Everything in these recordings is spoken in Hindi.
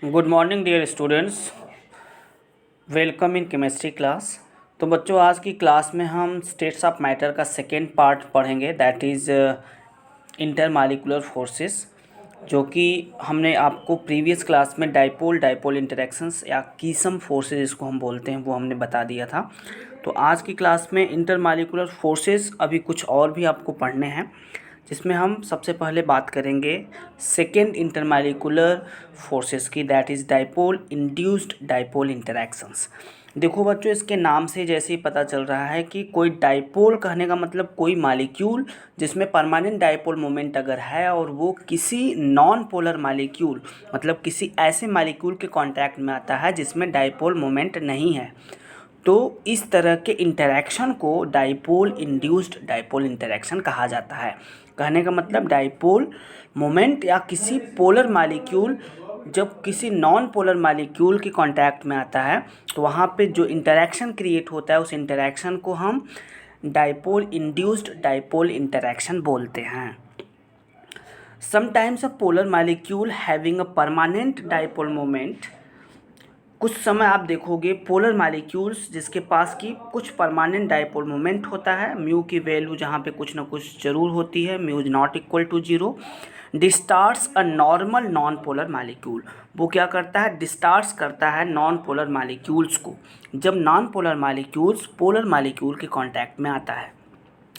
Good morning dear students, welcome in chemistry class. तो बच्चों, आज की क्लास में हम स्टेट्स ऑफ मैटर का सेकेंड पार्ट पढ़ेंगे, दैट इज़ इंटरमॉलिक्यूलर फोर्सेस, जो कि हमने आपको प्रीवियस क्लास में डाइपोल डाइपोल इंटरेक्शंस या कीसम फोर्सेस जिसको हम बोलते हैं वो हमने बता दिया था। तो आज की क्लास में इंटरमॉलिक्यूलर फोर्सेस अभी कुछ और भी आपको पढ़ने हैं, जिसमें हम सबसे पहले बात करेंगे सेकेंड इंटरमॉलिक्यूलर फोर्सेस की, that is dipole induced dipole interactions. देखो बच्चों, इसके नाम से जैसे ही पता चल रहा है कि कोई डाइपोल कहने का मतलब कोई मॉलिक्यूल जिसमें परमानेंट डाइपोल मोमेंट अगर है और वो किसी नॉन पोलर मॉलिक्यूल मतलब किसी ऐसे मॉलिक्यूल के कांटेक्ट में आता है जिसमें डाइपोल मोमेंट नहीं है, तो इस तरह के इंटरैक्शन को डाइपोल इंड्यूस्ड डाइपोल इंटरैक्शन कहा जाता है। कहने का मतलब डाइपोल मोमेंट या किसी पोलर मॉलिक्यूल जब किसी नॉन पोलर मॉलिक्यूल के कांटेक्ट में आता है तो वहाँ पे जो इंटरैक्शन क्रिएट होता है उस इंटरैक्शन को हम डाइपोल इंड्यूस्ड डाइपोल इंटरैक्शन बोलते हैं। Sometimes a polar molecule having a permanent dipole moment, कुछ समय आप देखोगे पोलर मॉलिक्यूल्स जिसके पास की कुछ परमानेंट डाइपोल मोमेंट होता है, म्यू की वैल्यू जहाँ पे कुछ ना कुछ जरूर होती है, mu is not equal to zero, distorts a normal non polar molecule. वो क्या करता है? डिस्टार्ट्स करता है नॉन पोलर मॉलिक्यूल्स को, जब non polar molecules polar molecule के कांटेक्ट में आता है,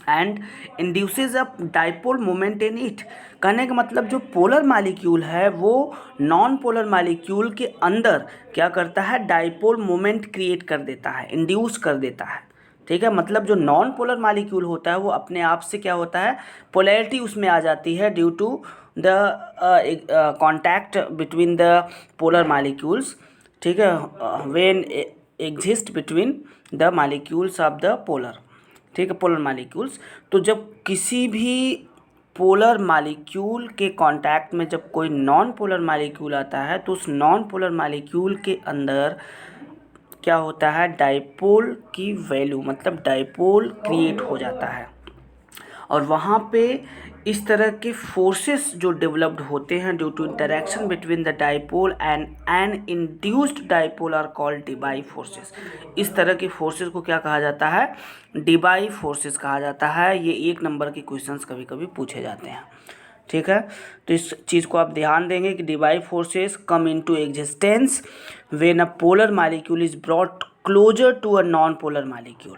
and induces a dipole moment in it. कहने का मतलब जो पोलर मॉलिक्यूल है वो नॉन पोलर मॉलिक्यूल के अंदर क्या करता है? डाइपोल मोमेंट क्रिएट कर देता है, इंड्यूस कर देता है। ठीक है, मतलब जो नॉन पोलर मॉलिक्यूल होता है वो अपने आप से क्या होता है? पोलैरिटी उसमें आ जाती है due to the contact between the polar molecules. ठीक है, when exist between the molecules of the polar. ठीक है, पोलर मॉलिक्यूल्स। तो जब किसी भी पोलर मॉलिक्यूल के कांटेक्ट में जब कोई नॉन पोलर मॉलिक्यूल आता है तो उस नॉन पोलर मॉलिक्यूल के अंदर क्या होता है? डाइपोल की वैल्यू मतलब डाइपोल क्रिएट हो जाता है, और वहाँ पे इस तरह के फोर्सेस जो डेवलप्ड होते हैं due to interaction between the dipole and an induced dipole are called Debye forces. इस तरह के फोर्सेस को क्या कहा जाता है? डिबाई फोर्सेस कहा जाता है। ये एक नंबर के क्वेश्चंस कभी कभी पूछे जाते हैं। ठीक है, तो इस चीज़ को आप ध्यान देंगे कि Debye forces come into existence when a polar molecule is brought closer to a non polar molecule.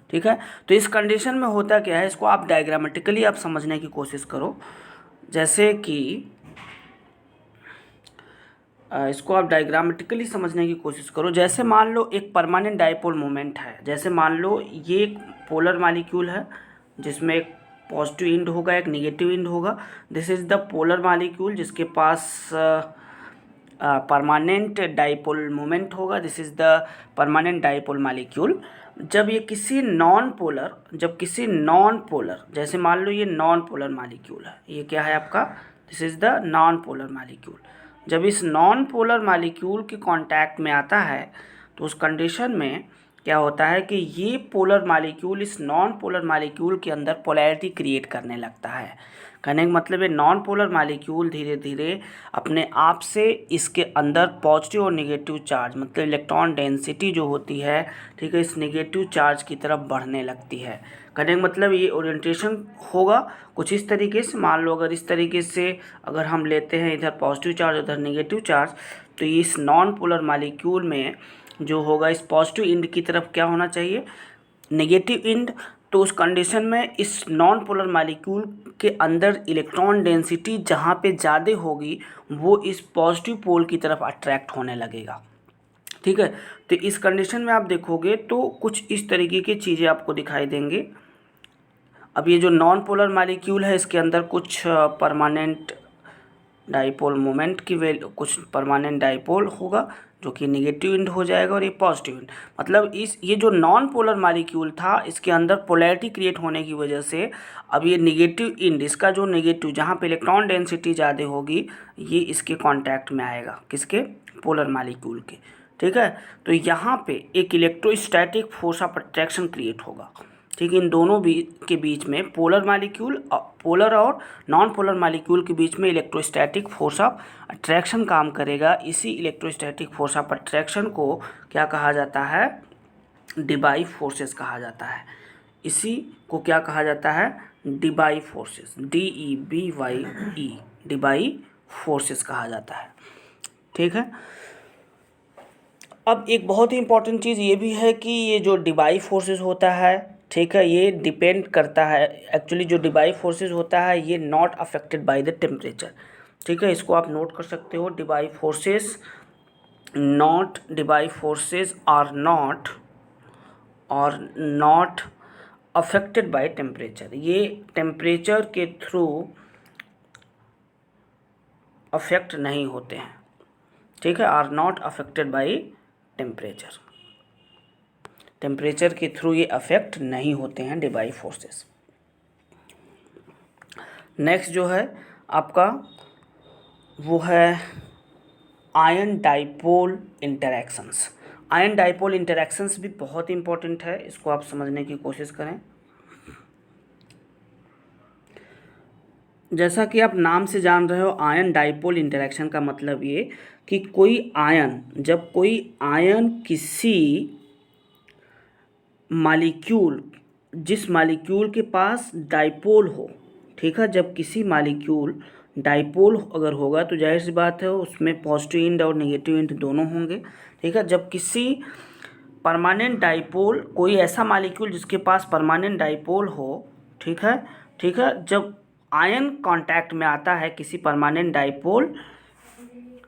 ठीक है, तो इस कंडीशन में होता क्या है, इसको आप डायग्रामेटिकली आप समझने की कोशिश करो। जैसे कि इसको आप डायग्रामेटिकली समझने की कोशिश करो। जैसे मान लो एक परमानेंट डाइपोल मोमेंट है, जैसे मान लो ये एक पोलर मॉलिक्यूल है जिसमें एक पॉजिटिव इंड होगा एक नेगेटिव इंड होगा। This is the polar molecule जिसके पास परमानेंट डाइपोल मोमेंट होगा। This is the permanent dipole molecule. जब किसी नॉन पोलर जैसे मान लो ये नॉन पोलर मॉलिक्यूल है, ये क्या है आपका? This is the non polar molecule. जब इस नॉन पोलर मॉलिक्यूल के कांटेक्ट में आता है तो उस कंडीशन में क्या होता है कि ये पोलर मॉलिक्यूल इस नॉन पोलर मॉलिक्यूल के अंदर पोलैरिटी क्रिएट करने लगता है। कहने का मतलब है नॉन पोलर मॉलिक्यूल धीरे धीरे अपने आप से इसके अंदर पॉजिटिव और नेगेटिव चार्ज मतलब इलेक्ट्रॉन डेंसिटी जो होती है, ठीक है, इस नेगेटिव चार्ज की तरफ बढ़ने लगती है। कहने का मतलब ये ओरिएंटेशन होगा कुछ इस तरीके से। मान लो अगर इस तरीके से अगर हम लेते हैं इधर पॉजिटिव चार्ज उधर नेगेटिव चार्ज, तो इस नॉन पोलर मॉलिक्यूल में जो होगा इस पॉजिटिव इंड की तरफ क्या होना चाहिए? Negative end. तो उस कंडीशन में इस नॉन पोलर मॉलिक्यूल के अंदर इलेक्ट्रॉन डेंसिटी जहाँ पे ज़्यादा होगी वो इस पॉजिटिव पोल की तरफ अट्रैक्ट होने लगेगा। ठीक है, तो इस कंडीशन में आप देखोगे तो कुछ इस तरीके की चीज़ें आपको दिखाई देंगे। अब ये जो नॉन पोलर मॉलिक्यूल है इसके अंदर कुछ परमानेंट डाइपोल मोमेंट की वैल्यू, कुछ परमानेंट डाइपोल होगा जो कि नेगेटिव इंड हो जाएगा और ये पॉजिटिव इंड। मतलब ये जो नॉन पोलर मॉलिक्यूल था इसके अंदर पोलैरिटी क्रिएट होने की वजह से अब ये नेगेटिव इंड, इसका जो नेगेटिव जहाँ पे इलेक्ट्रॉन डेंसिटी ज़्यादा होगी ये इसके कांटेक्ट में आएगा, किसके? पोलर मॉलिक्यूल के। ठीक है, तो यहाँ पे एक electrostatic force of attraction create होगा। ठीक है। इन दोनों के बीच में पोलर और नॉन पोलर मालिक्यूल के बीच में इलेक्ट्रोस्टैटिक फोर्स ऑफ अट्रैक्शन काम करेगा। इसी इलेक्ट्रोस्टैटिक फोर्स ऑफ अट्रैक्शन को क्या कहा जाता है? डिबाई फोर्सेस कहा जाता है। इसी को क्या कहा जाता है? Debye forces, DEBYE, Debye forces कहा जाता है। ठीक है। अब एक बहुत ही इंपॉर्टेंट चीज़ ये भी है कि ये जो डिबाई फोर्सेस होता है, ठीक है, ये डिपेंड करता है, एक्चुअली जो डिबाई फोर्सेस होता है ये not affected by the temperature. ठीक है, इसको आप नोट कर सकते हो। Debye forces are not affected by temperature. ये टेम्परेचर के थ्रू अफेक्ट नहीं होते हैं। ठीक है, are not affected by temperature. Temperature के थ्रू ये अफेक्ट नहीं होते हैं डिबाई फोर्सेस। नेक्स्ट जो है आपका वो है ion dipole interactions. Ion dipole interactions भी बहुत इंपॉर्टेंट है, इसको आप समझने की कोशिश करें। जैसा कि आप नाम से जान रहे हो, आयन डाइपोल इंटरैक्शन का मतलब ये कि जब कोई आयन किसी मॉलिक्यूल, जिस मॉलिक्यूल के पास डाइपोल हो, ठीक है, जब किसी मॉलिक्यूल डाइपोल अगर होगा तो जाहिर सी बात है उसमें पॉजिटिव एंड और नेगेटिव एंड दोनों होंगे। ठीक है, जब किसी परमानेंट डाइपोल, कोई ऐसा मॉलिक्यूल जिसके पास परमानेंट डाइपोल हो, ठीक है, जब आयन कांटेक्ट में आता है किसी परमानेंट डाइपोल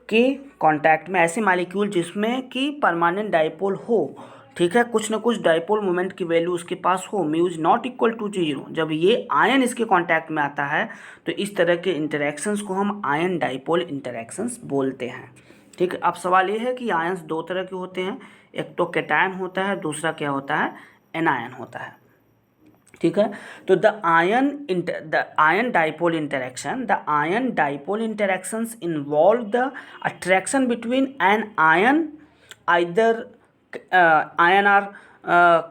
के कांटेक्ट में, ऐसे मॉलिक्यूल जिसमें कि परमानेंट डाइपोल हो, ठीक है, कुछ ना कुछ डाइपोल मोमेंट की वैल्यू उसके पास हो, mu is not equal to 0, जब ये आयन इसके कांटेक्ट में आता है तो इस तरह के इंटरैक्शंस को हम आयन डाइपोल इंटरैक्शंस बोलते हैं। ठीक है। अब सवाल ये है कि आयंस दो तरह के होते हैं, एक तो कैटायन होता है, दूसरा क्या होता है? एनायन होता है। ठीक है, तो the ion dipole interactions involve the attraction between an ion, either ion और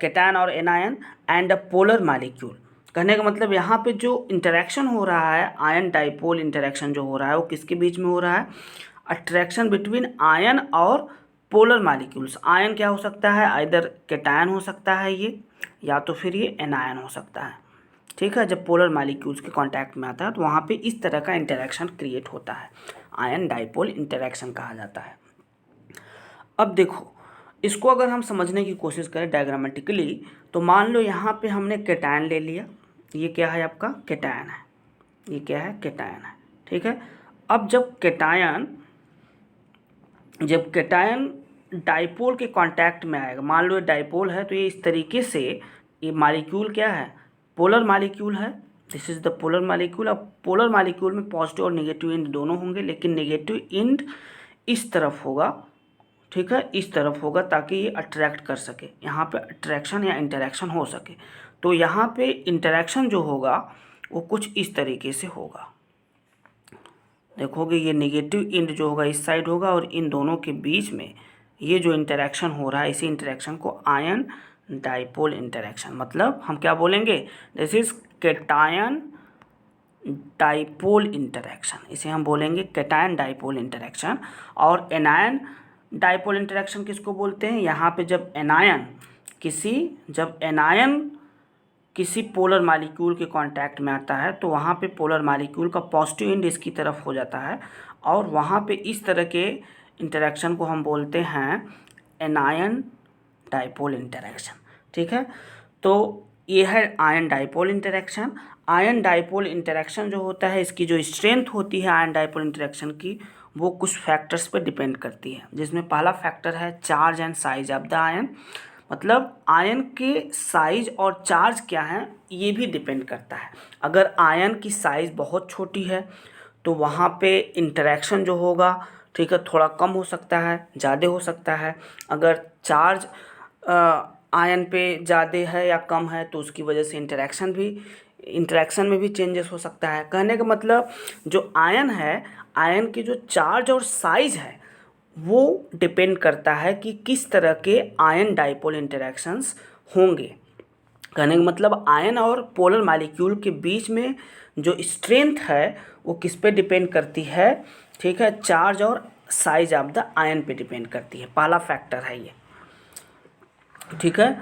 कैटायन और anion and a polar molecule. कहने का मतलब यहाँ पे जो इंटरैक्शन हो रहा है, आयन डाइपोल इंटरैक्शन जो हो रहा है वो किसके बीच में हो रहा है? अट्रैक्शन बिटवीन आयन और पोलर मॉलिक्यूल्स। आयन क्या हो सकता है? आइदर कैटायन हो सकता है ये, या तो फिर ये एनायन हो सकता है। ठीक है, जब पोलर मॉलिक्यूल्स के कांटेक्ट में आता है तो वहाँ पे इस तरह का इंटरैक्शन क्रिएट होता है, आयन डाइपोल इंटरैक्शन कहा जाता है। अब देखो, इसको अगर हम समझने की कोशिश करें डायग्रामेटिकली, तो मान लो यहाँ पे हमने कैटायन ले लिया, ये क्या है? आपका कैटायन है। ये क्या है? कैटायन है। ठीक है, अब जब कैटायन डाइपोल के कांटेक्ट में आएगा, मान लो ये डाइपोल है, तो ये इस तरीके से, ये मॉलिक्यूल क्या है? पोलर मॉलिक्यूल है। This is the polar molecule. अब पोलर मॉलिक्यूल में पॉजिटिव और नेगेटिव एंड दोनों होंगे, लेकिन नेगेटिव एंड इस तरफ होगा, ठीक है, इस तरफ होगा, ताकि ये अट्रैक्ट कर सके, यहाँ पे अट्रैक्शन या इंटरैक्शन हो सके। तो यहाँ पे इंटरैक्शन जो होगा वो कुछ इस तरीके से होगा। देखोगे ये नेगेटिव एंड जो होगा इस साइड होगा, और इन दोनों के बीच में ये जो इंटरैक्शन हो रहा है, इसी इंटरैक्शन को आयन डाइपोल इंटरैक्शन, मतलब हम क्या बोलेंगे? This is cation dipole interaction, इसे हम बोलेंगे कैटायन डाइपोल इंटरैक्शन। और एनायन डाइपोल इंटरैक्शन किसको बोलते हैं? यहाँ पे जब एनायन किसी पोलर मॉलिक्यूल के कांटेक्ट में आता है तो वहाँ पे पोलर मॉलिक्यूल का पॉजिटिव एंड इसकी तरफ हो जाता है, और वहाँ पे इस तरह के इंटरैक्शन को हम बोलते हैं एनायन डाइपोल इंटरैक्शन। ठीक है, तो ये है ion dipole interaction. Ion dipole interaction जो होता है, इसकी जो स्ट्रेंथ होती है आयन डाइपोल इंटरैक्शन की, वो कुछ फैक्टर्स पे डिपेंड करती है, जिसमें पहला फैक्टर है charge and size of the ion, मतलब आयन के साइज और चार्ज क्या है ये भी डिपेंड करता है। अगर आयन की साइज़ बहुत छोटी है तो वहाँ पे इंटरैक्शन जो होगा, ठीक है, थोड़ा कम हो सकता है, ज़्यादा हो सकता है। अगर चार्ज आयन पे ज़्यादा है या कम है तो उसकी वजह से इंटरैक्शन में भी चेंजेस हो सकता है। कहने का मतलब जो आयन है, आयन की जो चार्ज और साइज है वो डिपेंड करता है कि किस तरह के आयन डाइपोल इंटरैक्शंस होंगे। कहने का मतलब आयन और पोलर मॉलिक्यूल के बीच में जो स्ट्रेंथ है वो किस पे डिपेंड करती है, ठीक है, चार्ज और साइज ऑफ द आयन पे डिपेंड करती है। पहला फैक्टर है ये, ठीक है।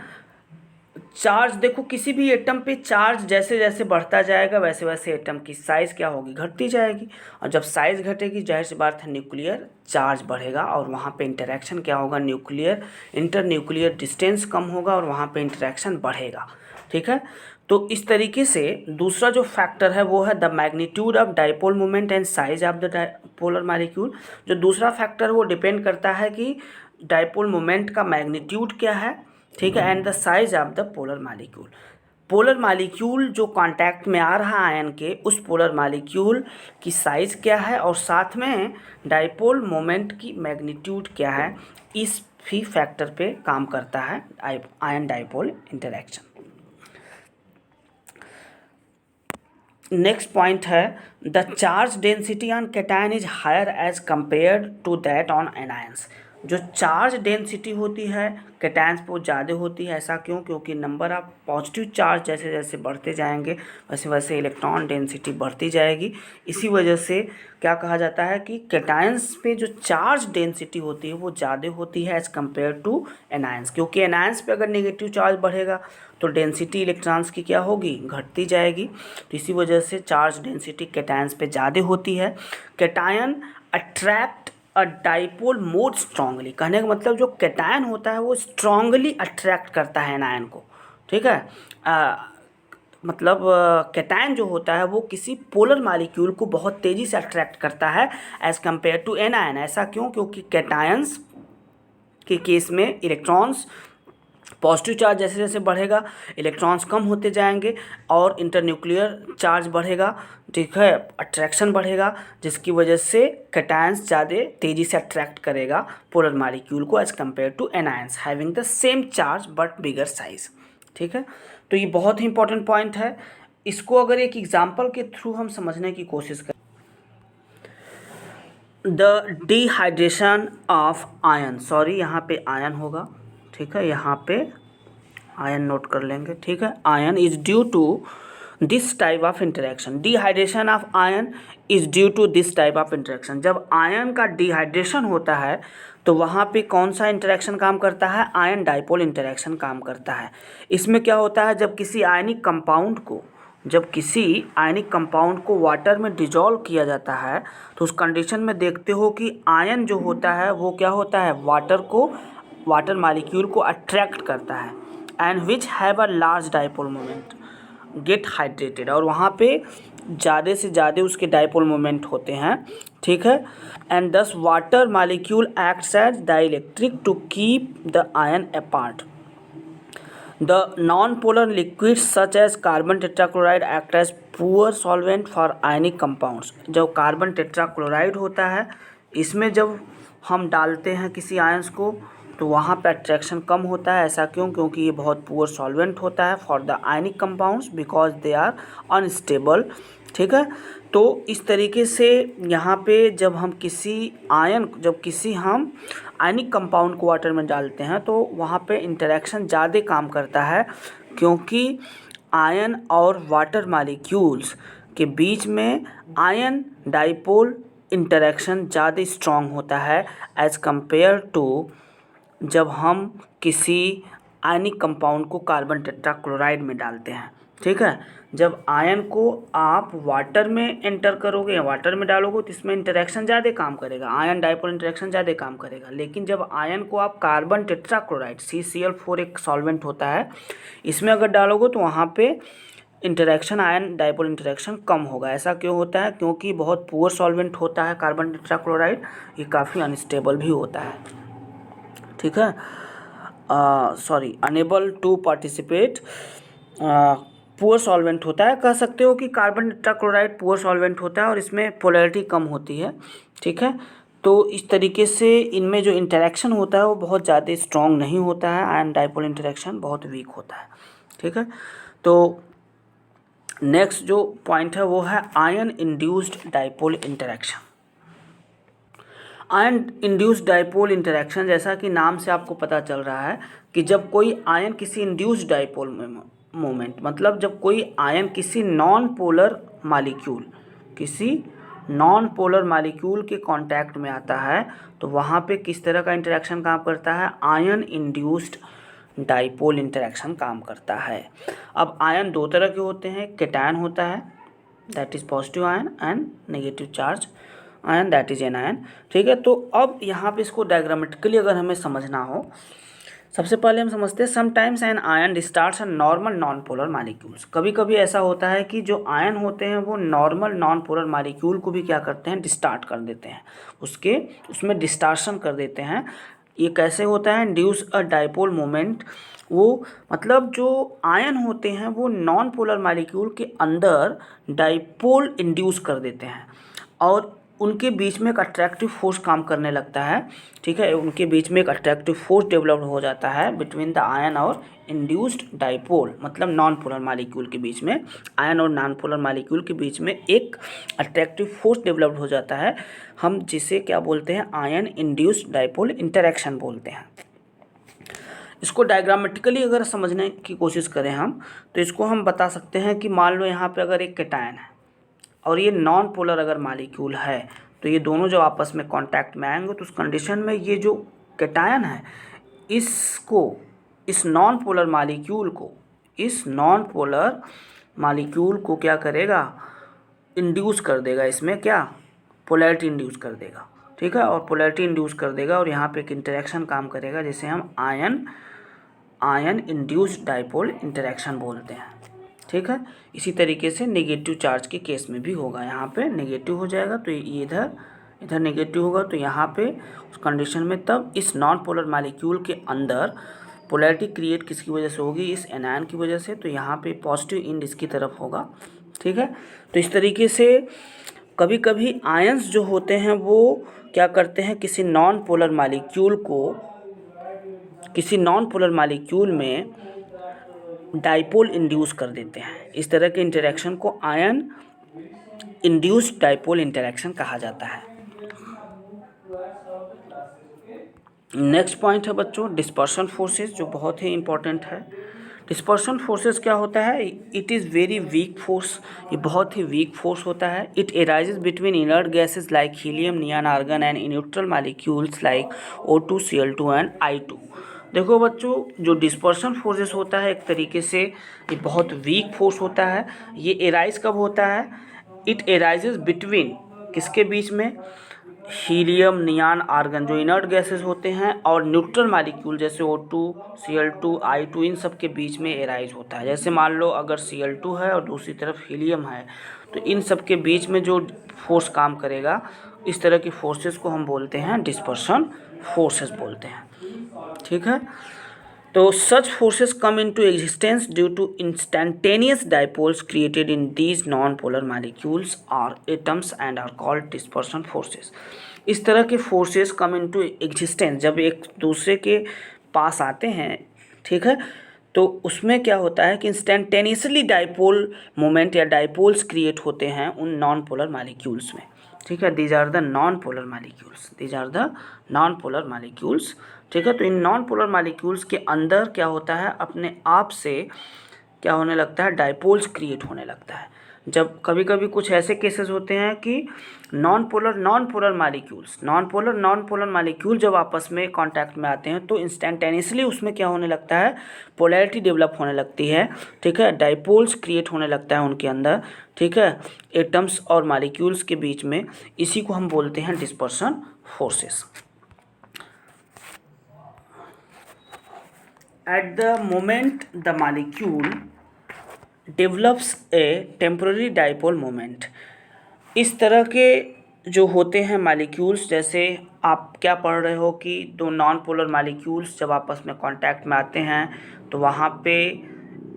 चार्ज देखो, किसी भी एटम पे चार्ज जैसे जैसे बढ़ता जाएगा वैसे वैसे एटम की साइज़ क्या होगी, घटती जाएगी। और जब साइज़ घटेगी जाहिर सी बात है न्यूक्लियर चार्ज बढ़ेगा और वहाँ पे इंटरेक्शन क्या होगा, न्यूक्लियर इंटर न्यूक्लियर डिस्टेंस कम होगा और वहाँ पे इंटरेक्शन बढ़ेगा, ठीक है। तो इस तरीके से दूसरा जो फैक्टर है वो है the magnitude of dipole moment and size of the polar molecule. जो दूसरा फैक्टर वो डिपेंड करता है कि डाइपोल मोमेंट का मैग्नीट्यूड क्या है, ठीक है, and the size of the polar molecule. Polar molecule जो कांटेक्ट में आ रहा है आयन के, उस पोलर मॉलिक्यूल की साइज क्या है और साथ में डाइपोल मोमेंट की मैग्नीट्यूड क्या है, इस भी फैक्टर पे काम करता है ion dipole interaction. Next point है the charge density on cation is higher as compared to that on anions. जो चार्ज डेंसिटी होती है कैटायंस पर ज़्यादा होती है, ऐसा क्यों, क्योंकि नंबर ऑफ पॉजिटिव चार्ज जैसे जैसे बढ़ते जाएंगे वैसे वैसे इलेक्ट्रॉन डेंसिटी बढ़ती जाएगी। इसी वजह से क्या कहा जाता है कि कैटायंस पे जो चार्ज डेंसिटी होती है वो ज़्यादा होती है एज़ कम्पेयर टू एनायंस, क्योंकि एनायंस पे अगर नेगेटिव चार्ज बढ़ेगा तो डेंसिटी इलेक्ट्रॉन्स की क्या होगी, घटती जाएगी। तो इसी वजह से चार्ज डेंसिटी कैटायंस पे ज़्यादा होती है। कैटायन अट्रैक्ट अ डाइपोल मोर स्ट्रांगली, कहने का मतलब जो कैटायन होता है वो स्ट्रांगली अट्रैक्ट करता है एनायन को, ठीक है। मतलब कैटायन जो होता है वो किसी पोलर मॉलिक्यूल को बहुत तेज़ी से अट्रैक्ट करता है एज़ कम्पेयर टू एनायन। ऐसा क्यों, क्योंकि कैटायंस के केस में इलेक्ट्रॉन्स पॉजिटिव चार्ज जैसे जैसे बढ़ेगा इलेक्ट्रॉन्स कम होते जाएंगे और इंटरन्यूक्लियर चार्ज बढ़ेगा, ठीक है, अट्रैक्शन बढ़ेगा, जिसकी वजह से कैटायंस ज़्यादा तेज़ी से अट्रैक्ट करेगा पोलर मॉलिक्यूल को as compare to anions having the same charge but bigger size, ठीक है। तो ये बहुत ही इंपॉर्टेंट पॉइंट है। इसको अगर एक एग्जाम्पल के थ्रू हम समझने की कोशिश करें, the dehydration of ion, sorry यहाँ पे आयन होगा, ठीक है, यहाँ पे आयन नोट कर लेंगे, ठीक है। Ion is due to this type of interaction, dehydration of ion is due to this type of interaction. जब आयन का डिहाइड्रेशन होता है तो वहाँ पे कौन सा इंटरेक्शन काम करता है, आयन डाइपोल इंटरेक्शन काम करता है। इसमें क्या होता है, जब किसी आयनिक कंपाउंड को वाटर में डिजॉल्व किया जाता है तो उस कंडीशन में देखते हो कि आयन जो होता है वो क्या होता है, वाटर मॉलिक्यूल को अट्रैक्ट करता है and which have a large dipole moment get hydrated, और वहाँ पे ज़्यादा से ज़्यादा उसके डाइपोल मोमेंट होते हैं, ठीक है। And thus water molecule acts as dielectric to keep the ion apart. The non-polar liquids such as carbon tetrachloride act as poor solvent for ionic compounds। जब कार्बन टेट्राक्लोराइड होता है इसमें जब हम डालते हैं किसी आयंस को तो वहाँ पे अट्रैक्शन कम होता है। ऐसा क्यों, क्योंकि ये बहुत पुअर सॉल्वेंट होता है for the ionic compounds because they are unstable, ठीक है। तो इस तरीके से यहाँ पे जब किसी हम आयनिक कंपाउंड को वाटर में डालते हैं तो वहाँ पे इंटरेक्शन ज़्यादा काम करता है, क्योंकि आयन और वाटर मॉलिक्यूल्स के बीच में आयन डाइपोल इंटरेक्शन ज़्यादा स्ट्रॉन्ग होता है एज़ कंपेयर टू जब हम किसी आयनिक कंपाउंड को कार्बन टेट्राक्लोराइड में डालते हैं, ठीक है। जब आयन को आप वाटर में एंटर करोगे या वाटर में डालोगे तो इसमें इंटरेक्शन ज़्यादा काम करेगा, आयन डाइपोल इंटरेक्शन ज़्यादा काम करेगा। लेकिन जब आयन को आप कार्बन टेट्राक्लोराइड CCl4 एक सॉल्वेंट होता है, इसमें अगर डालोगे तो वहाँ पे इंटरेक्शन आयन डाइपोल इंटरेक्शन कम होगा। ऐसा क्यों होता है, क्योंकि बहुत पुअर सॉल्वेंट होता है कार्बन टेट्राक्लोराइड, ये काफ़ी अनस्टेबल भी होता है, ठीक है। Unable to participate, poor solvent होता है। कह सकते हो कि कार्बन टेट्राक्लोराइड पुअर सॉल्वेंट होता है और इसमें पोलैरिटी कम होती है, ठीक है। तो इस तरीके से इनमें जो इंटरेक्शन होता है वो बहुत ज़्यादा स्ट्रॉन्ग नहीं होता है, आयन डाइपोल इंटरेक्शन बहुत वीक होता है, ठीक है। तो नेक्स्ट जो पॉइंट है वो है ion induced dipole interaction. Ion induced dipole interaction, जैसा कि नाम से आपको पता चल रहा है कि जब कोई आयन किसी इंड्यूस्ड डाइपोल में मोमेंट, मतलब जब कोई आयन किसी नॉन पोलर मालिक्यूल के कांटेक्ट में आता है तो वहाँ पे किस तरह का इंटरेक्शन काम करता है, आयन इंड्यूस्ड डाइपोल इंटरेक्शन काम करता है। अब आयन दो तरह के होते हैं, कैटायन होता है that is positive ion and negative charge ion that is anion. ठीक है, तो अब यहाँ पे इसको डायग्रामेटिकली अगर हमें समझना हो, सबसे पहले हम समझते हैं sometimes an ion distorts a normal non polar molecules. कभी कभी ऐसा होता है कि जो आयन होते हैं वो नॉर्मल नॉन पोलर मालिक्यूल को भी क्या करते हैं, डिस्टार्ट कर देते हैं, उसमें डिस्टार्शन कर देते हैं। ये कैसे होता है, इंड्यूस अ डाइपोल मोमेंट। वो मतलब जो आयन होते हैं वो नॉन पोलर मालिक्यूल के अंदर डाइपोल इंड्यूस कर देते हैं और उनके बीच में एक अट्रैक्टिव फोर्स काम करने लगता है। ठीक है, उनके बीच में एक अट्रैक्टिव फोर्स डेवलप हो जाता है बिटवीन द आयन और इंड्यूस्ड डाइपोल, मतलब नॉन पोलर मालिक्यूल के बीच में, आयन और नॉन पोलर मालिक्यूल के बीच में एक अट्रैक्टिव फोर्स डेवलप हो जाता है। हम जिसे क्या बोलते हैं, आयन इंड्यूस्ड डाइपोल इंटरेक्शन बोलते हैं। इसको डायग्रामेटिकली अगर समझने की कोशिश करें हम, तो इसको हम बता सकते हैं कि मान लो यहाँ पे अगर एक कैटायन है और ये नॉन पोलर अगर मालिक्यूल है, तो ये दोनों जब आपस में कांटेक्ट में आएंगे तो उस कंडीशन में ये जो कैटायन है इस नॉन पोलर मालिक्यूल को क्या करेगा, इंड्यूस कर देगा, इसमें क्या पोलैरिटी इंड्यूस कर देगा। ठीक है, और पोलैरिटी इंड्यूस कर देगा और यहाँ पे एक इंटरेक्शन काम करेगा जिसे हम आयन इंड्यूस्ड डाइपोल इंटरेक्शन बोलते हैं। ठीक है, इसी तरीके से नेगेटिव चार्ज के केस में भी होगा, यहाँ पे नेगेटिव हो जाएगा तो ये इधर नेगेटिव होगा, तो यहाँ पे उस कंडीशन में तब इस नॉन पोलर मालिक्यूल के अंदर पोलैरिटी क्रिएट किसकी वजह से होगी, इस एनायन की वजह से, तो यहाँ पे पॉजिटिव इंड इसकी तरफ होगा। ठीक है, तो इस तरीके से कभी कभी आयंस जो होते हैं वो क्या करते हैं, किसी नॉन पोलर मालिक्यूल में डाइपोल इंड्यूस कर देते हैं। इस तरह के इंटरेक्शन को आयन इंड्यूस्ड डाइपोल इंटरेक्शन कहा जाता है। नेक्स्ट पॉइंट है बच्चों डिस्पर्शन फोर्सेस, जो बहुत ही इंपॉर्टेंट है। डिस्पर्शन फोर्सेस क्या होता है, it is very weak force, ये बहुत ही वीक फोर्स होता है। It arises between inert gases like helium, neon, argon and neutral molecules like O2, Cl2 and I2। देखो बच्चों, जो डिस्पर्शन फोर्सेस होता है एक तरीके से ये बहुत वीक फोर्स होता है। ये एराइज कब होता है, इट एराइजेज बिटवीन किसके बीच में, हीलियम, नियॉन, आर्गन जो इनर्ट गैसेस होते हैं और न्यूट्रल मालिक्यूल जैसे O2, Cl2, I2 इन सब के बीच में एराइज होता है। जैसे मान लो अगर Cl2 है और दूसरी तरफ हीलियम है, तो इन सब के बीच में जो फोर्स काम करेगा, इस तरह की फोर्सेस को हम बोलते हैं डिस्पर्शन फोर्सेस बोलते हैं। ठीक है, तो such forces come into existence due to instantaneous dipoles created in these non-polar molecules or atoms and are called dispersion forces। इस तरह के forces come into existence जब एक दूसरे के पास आते हैं, ठीक है, तो उसमें क्या होता है कि इंस्टेंटेनियसली डाइपोल मोमेंट या डाइपोल्स क्रिएट होते हैं उन नॉन पोलर मालिक्यूल्स में। ठीक है, these are the non polar molecules. ठीक है, तो इन नॉन पोलर मालिक्यूल्स के अंदर क्या होता है, अपने आप से क्या होने लगता है, डाइपोल्स क्रिएट होने लगता है। जब कभी कभी कुछ ऐसे केसेस होते हैं कि नॉन पोलर मालिक्यूल जब आपस में कांटेक्ट में आते हैं तो इंस्टेंटेनियसली उसमें क्या होने लगता है, पोलैरिटी डेवलप होने लगती है। ठीक है, डाइपोल्स क्रिएट होने लगता है उनके अंदर। ठीक है, एटम्स और मालिक्यूल्स के बीच में, इसी को हम बोलते हैं dispersion forces. At the moment the molecule develops a temporary dipole moment, इस तरह के जो होते हैं मालिक्यूल्स, जैसे आप क्या पढ़ रहे हो कि दो नॉन पोलर मालिक्यूल्स जब आपस में कांटेक्ट में आते हैं तो वहाँ पे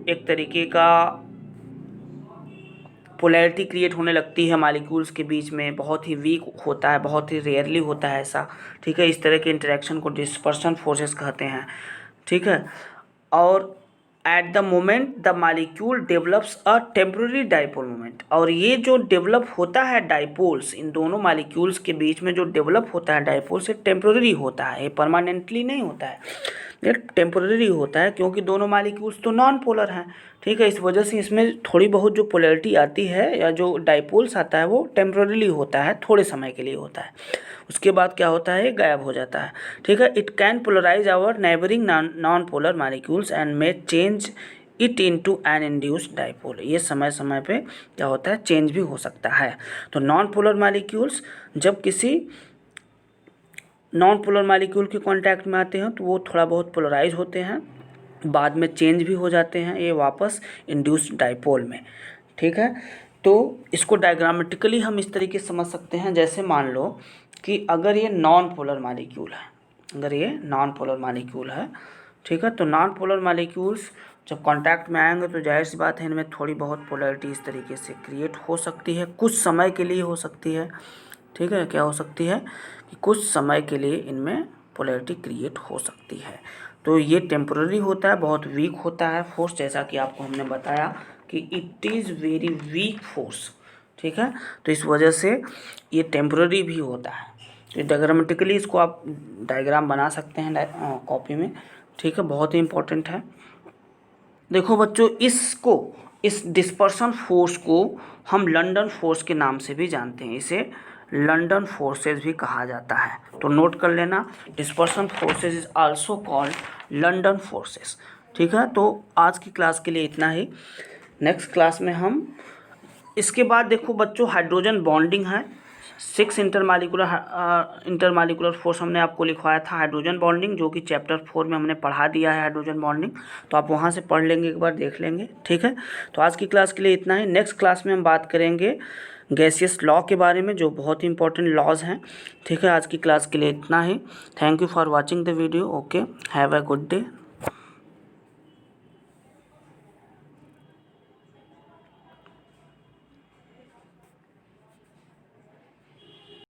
एक तरीके का पोलैरिटी क्रिएट होने लगती है मालिक्यूल्स के बीच में, बहुत ही वीक होता है, बहुत ही रेयरली होता है ऐसा। ठीक है, इस तरह के इंटरेक्शन को डिस्पर्शन फोर्सेस कहते हैं। ठीक है, और at the moment the molecule develops a temporary dipole moment, और ये जो डेवलप होता है डाइपोल्स, इन दोनों मालिक्यूल्स के बीच में जो डेवलप होता है डाइपोल से टेम्पररी होता है, ये परमानेंटली नहीं होता है। ये टेम्पररी होता है क्योंकि दोनों मालिक्यूल्स तो नॉन पोलर हैं, ठीक है। इस वजह से इसमें थोड़ी बहुत जो पोलैरिटी आती है या जो डाइपोल्स आता है वो टेम्पररीली होता है, थोड़े समय के लिए होता है, उसके बाद क्या होता है, गायब हो जाता है, ठीक है। It can polarise our neighbouring non polar molecules and may change it into an induced dipole. ये समय समय पे क्या होता है, चेंज भी हो सकता है। तो नॉन पोलर मालिक्यूल्स जब किसी नॉन पोलर मालिक्यूल के कांटेक्ट में आते हैं तो वो थोड़ा बहुत पोलराइज होते हैं, बाद में चेंज भी हो जाते हैं ये वापस इंड्यूस्ड डाइपोल में, ठीक है। तो इसको डायग्रामेटिकली हम इस तरीके से समझ सकते हैं, जैसे मान लो कि अगर ये नॉन पोलर मालिक्यूल है, अगर ये नॉन पोलर मालिक्यूल है, ठीक है, तो नॉन पोलर मालिक्यूल्स जब कांटेक्ट में आएंगे तो जाहिर सी बात है इनमें थोड़ी बहुत पोलैरिटी इस तरीके से क्रिएट हो सकती है, कुछ समय के लिए हो सकती है, ठीक है। क्या हो सकती है कि कुछ समय के लिए इनमें पोलैरिटी क्रिएट हो सकती है। तो ये टेम्पररी होता है, बहुत वीक होता है फोर्स, जैसा कि आपको हमने बताया कि it is very weak force, ठीक है। तो इस वजह से ये टेम्पररी भी होता है। तो डायग्रामेटिकली इसको आप डायग्राम बना सकते हैं कॉपी में, ठीक है, बहुत ही इम्पोर्टेंट है। देखो बच्चों, इस डिस्पर्सन फोर्स को हम लंदन फोर्स के नाम से भी जानते हैं, इसे लंदन फोर्सेस भी कहा जाता है। तो नोट कर लेना, dispersion forces is also called London forces, ठीक है। तो आज की क्लास के लिए इतना ही। नेक्स्ट क्लास में हम इसके बाद देखो बच्चों, हाइड्रोजन बॉन्डिंग है, 6 इंटरमालिकुलर फोर्स हमने आपको लिखवाया था हाइड्रोजन बॉन्डिंग, जो कि चैप्टर 4 में हमने पढ़ा दिया है हाइड्रोजन बॉन्डिंग, तो आप वहाँ से पढ़ लेंगे, एक बार देख लेंगे, ठीक है। तो आज की क्लास के लिए इतना ही। नेक्स्ट क्लास में हम बात करेंगे गैसियस लॉ के बारे में, जो बहुत ही इंपॉर्टेंट लॉज हैं, ठीक है। आज की क्लास के लिए इतना ही। Thank you for watching the video. Okay, have a good day.